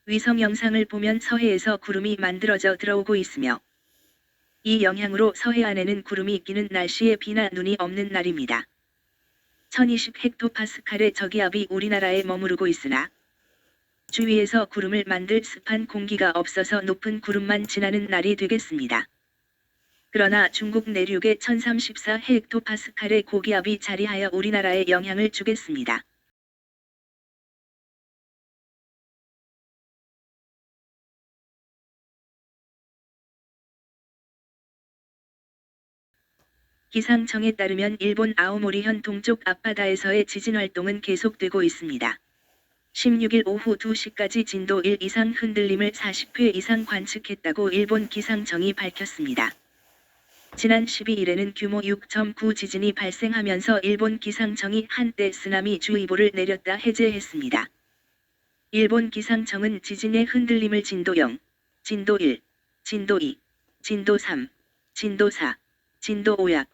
위성 영상을 보면 서해에서 구름이 만들어져 들어오고 있으며 이 영향으로 서해안에는 구름이 끼는 날씨에 비나 눈이 없는 날입니다. 1020 헥토파스칼의 저기압이 우리나라에 머무르고 있으나 주위에서 구름을 만들 습한 공기가 없어서 높은 구름만 지나는 날이 되겠습니다. 그러나 중국 내륙에 1034 헥토파스칼의 고기압이 자리하여 우리나라에 영향을 주겠습니다. 기상청에 따르면 일본 아오모리현 동쪽 앞바다에서의 지진 활동은 계속되고 있습니다. 16일 오후 2시까지 진도 1 이상 흔들림을 40회 이상 관측했다고 일본 기상청이 밝혔습니다. 지난 12일에는 규모 6.9 지진이 발생하면서 일본 기상청이 한때 쓰나미 주의보를 내렸다 해제했습니다. 일본 기상청은 지진의 흔들림을 진도 0, 진도 1, 진도 2, 진도 3, 진도 4, 진도 5약,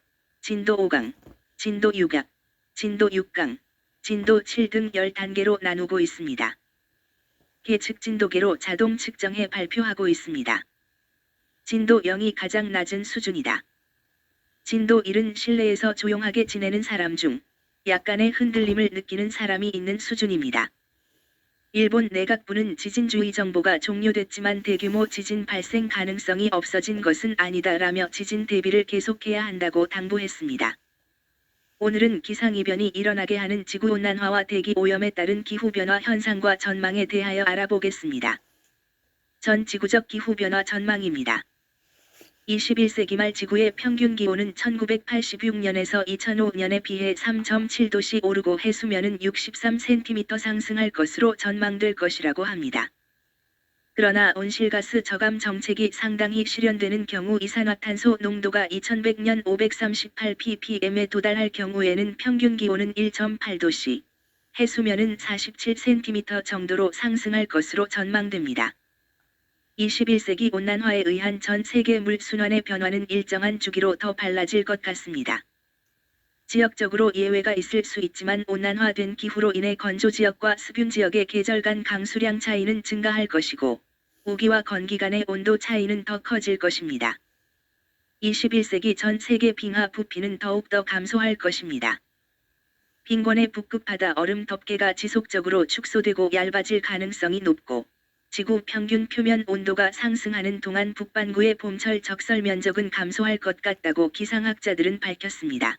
진도 5강, 진도 6약, 진도 6강, 진도 7 등 10단계로 나누고 있습니다. 계측 진도계로 자동 측정해 발표하고 있습니다. 진도 0이 가장 낮은 수준이다. 진도 1은 실내에서 조용하게 지내는 사람 중 약간의 흔들림을 느끼는 사람이 있는 수준입니다. 일본 내각부는 지진주의 정보가 종료됐지만 대규모 지진 발생 가능성이 없어진 것은 아니다라며 지진 대비를 계속해야 한다고 당부했습니다. 오늘은 기상이변이 일어나게 하는 지구온난화와 대기오염에 따른 기후변화 현상과 전망에 대하여 알아보겠습니다. 전 지구적 기후변화 전망입니다. 21세기 말 지구의 평균 기온은 1986년에서 2005년에 비해 3.7도씩 오르고 해수면은 63cm 상승할 것으로 전망될 것이라고 합니다. 그러나 온실가스 저감 정책이 상당히 실현되는 경우 이산화탄소 농도가 2100년 538ppm에 도달할 경우에는 평균 기온은 1.8도씩, 해수면은 47cm 정도로 상승할 것으로 전망됩니다. 21세기 온난화에 의한 전 세계 물순환의 변화는 일정한 주기로 더 빨라질 것 같습니다. 지역적으로 예외가 있을 수 있지만 온난화된 기후로 인해 건조지역과 수균지역의 계절 간 강수량 차이는 증가할 것이고 우기와 건기 간의 온도 차이는 더 커질 것입니다. 21세기 전 세계 빙하 부피는 더욱더 감소할 것입니다. 빈곤의 북극 바다 얼음 덮개가 지속적으로 축소되고 얇아질 가능성이 높고 지구 평균 표면 온도가 상승하는 동안 북반구의 봄철 적설 면적은 감소할 것 같다고 기상학자들은 밝혔습니다.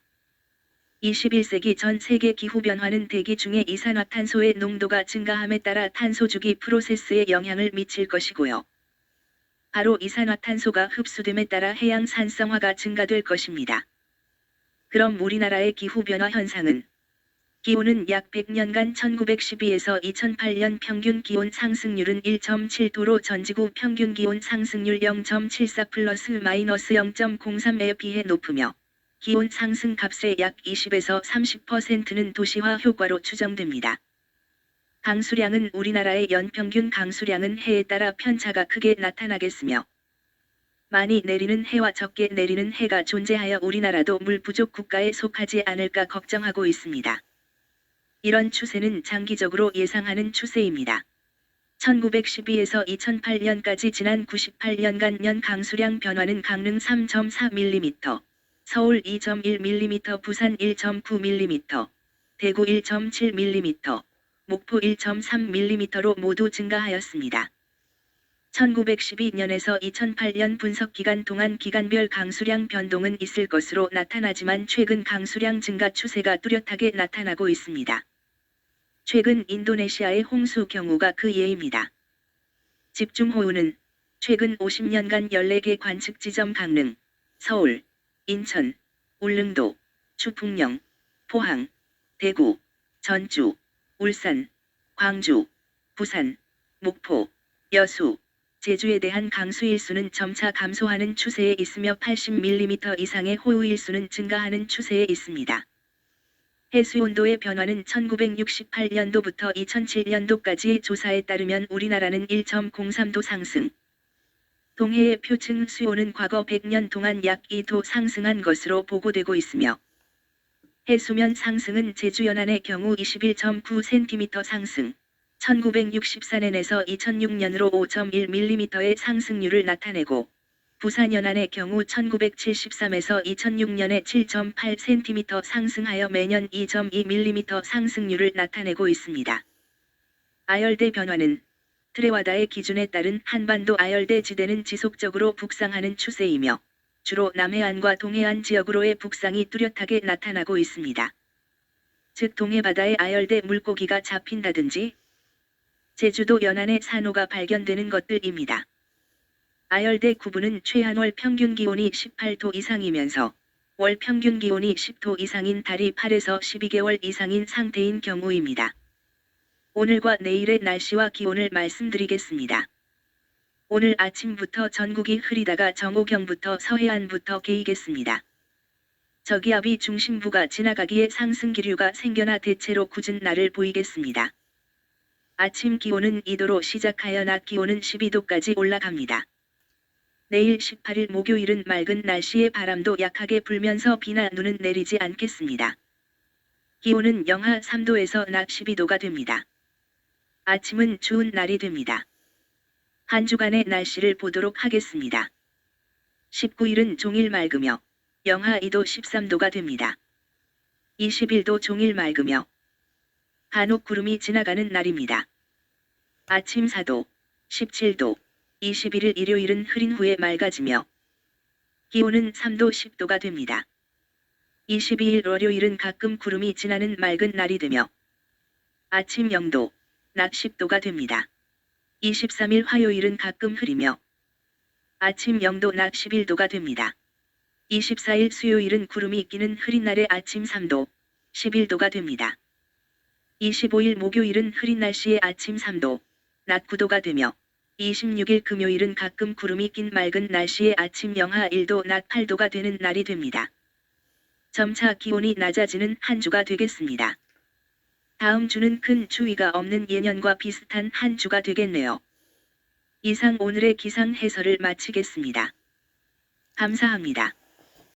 21세기 전 세계 기후변화는 대기 중의 이산화탄소의 농도가 증가함에 따라 탄소주기 프로세스에 영향을 미칠 것이고요. 바로 이산화탄소가 흡수됨에 따라 해양 산성화가 증가될 것입니다. 그럼 우리나라의 기후변화 현상은? 기온은 약 100년간 1912에서 2008년 평균 기온 상승률은 1.7도로 전지구 평균 기온 상승률 0.74 플러스 마이너스 0.03에 비해 높으며 기온 상승 값의 약 20에서 30%는 도시화 효과로 추정됩니다. 강수량은 우리나라의 연평균 강수량은 해에 따라 편차가 크게 나타나겠으며 많이 내리는 해와 적게 내리는 해가 존재하여 우리나라도 물 부족 국가에 속하지 않을까 걱정하고 있습니다. 이런 추세는 장기적으로 예상하는 추세입니다. 1912에서 2008년까지 지난 98년간 년 강수량 변화는 강릉 3.4mm, 서울 2.1mm, 부산 1.9mm, 대구 1.7mm, 목포 1.3mm로 모두 증가하였습니다. 1912년에서 2008년 분석 기간 동안 기간별 강수량 변동은 있을 것으로 나타나지만 최근 강수량 증가 추세가 뚜렷하게 나타나고 있습니다. 최근 인도네시아의 홍수 경우가 그 예입니다. 집중호우는 최근 50년간 14개 관측 지점 강릉, 서울, 인천, 울릉도, 추풍령, 포항, 대구, 전주, 울산, 광주, 부산, 목포, 여수, 제주에 대한 강수 일수는 점차 감소하는 추세에 있으며 80mm 이상의 호우 일수는 증가하는 추세에 있습니다. 해수온도의 변화는 1968년도부터 2007년도까지의 조사에 따르면 우리나라는 1.03도 상승. 동해의 표층 수온은 과거 100년 동안 약 2도 상승한 것으로 보고되고 있으며 해수면 상승은 제주 연안의 경우 21.9cm 상승, 1964년에서 2006년으로 5.1mm의 상승률을 나타내고 부산 연안의 경우 1973에서 2006년에 7.8cm 상승하여 매년 2.2mm 상승률을 나타내고 있습니다. 아열대 변화는 트레와다의 기준에 따른 한반도 아열대 지대는 지속적으로 북상하는 추세이며 주로 남해안과 동해안 지역으로의 북상이 뚜렷하게 나타나고 있습니다. 즉 동해바다에 아열대 물고기가 잡힌다든지 제주도 연안에 산호가 발견되는 것들입니다. 아열대 구분은 최한월 평균 기온이 18도 이상이면서 월 평균 기온이 10도 이상인 달이 8에서 12개월 이상인 상태인 경우입니다. 오늘과 내일의 날씨와 기온을 말씀드리겠습니다. 오늘 아침부터 전국이 흐리다가 정오경부터 서해안부터 개이겠습니다. 저기압이 중심부가 지나가기에 상승 기류가 생겨나 대체로 굳은 날을 보이겠습니다. 아침 기온은 2도로 시작하여 낮 기온은 12도까지 올라갑니다. 내일 18일 목요일은 맑은 날씨에 바람도 약하게 불면서 비나 눈은 내리지 않겠습니다. 기온은 영하 3도에서 낮 12도가 됩니다. 아침은 추운 날이 됩니다. 한 주간의 날씨를 보도록 하겠습니다. 19일은 종일 맑으며 영하 2도 13도가 됩니다. 21도 종일 맑으며 간혹 구름이 지나가는 날입니다. 아침 4도, 17도, 21일 일요일은 흐린 후에 맑아지며 기온은 3도 10도가 됩니다. 22일 월요일은 가끔 구름이 지나는 맑은 날이 되며 아침 0도, 낮 10도가 됩니다. 23일 화요일은 가끔 흐리며 아침 0도 낮 11도가 됩니다. 24일 수요일은 구름이 끼는 흐린 날에 아침 3도, 11도가 됩니다. 25일 목요일은 흐린 날씨에 아침 3도, 낮 9도가 되며 26일 금요일은 가끔 구름이 낀 맑은 날씨에 아침 영하 1도 낮 8도가 되는 날이 됩니다. 점차 기온이 낮아지는 한 주가 되겠습니다. 다음 주는 큰 추위가 없는 예년과 비슷한 한 주가 되겠네요. 이상 오늘의 기상 해설을 마치겠습니다. 감사합니다.